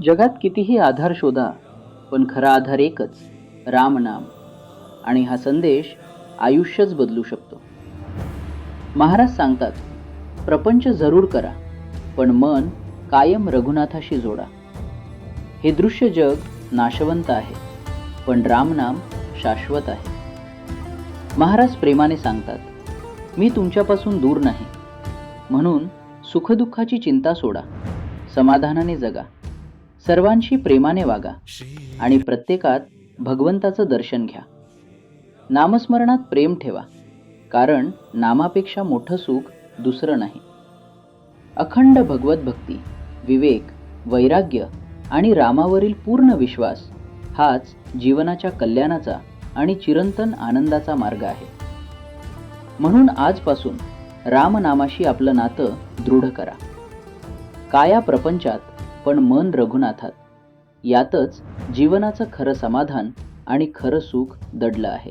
जगात कितीही आधार शोधा, पण खरा आधार एकच, राम नाम. आणि हा संदेश आयुष्यच बदलू शकतो. महाराज सांगतात, प्रपंच जरूर करा, पण मन कायम रघुनाथाशी जोडा. हे दृश्य जग नाशवंत आहे, पण रामनाम शाश्वत आहे. महाराज प्रेमाने सांगतात, मी तुमच्यापासून दूर नाही, म्हणून सुखदुःखाची चिंता सोडा, समाधानाने जगा, सर्वांशी प्रेमाने वागा आणि प्रत्येकात भगवंताचं दर्शन घ्या. नामस्मरणात प्रेम ठेवा, कारण नामापेक्षा मोठं सुख दुसरं नाही. अखंड भगवत भक्ती, विवेक, वैराग्य आणि रामावरील पूर्ण विश्वास हाच जीवनाच्या कल्याणाचा आणि चिरंतन आनंदाचा मार्ग आहे. म्हणून आजपासून रामनामाशी आपलं नातं दृढ करा. काया प्रपंचात, पण मन रघुनाथात. यातच जीवनाचं खरं समाधान आणि खरं सुख दडलं आहे.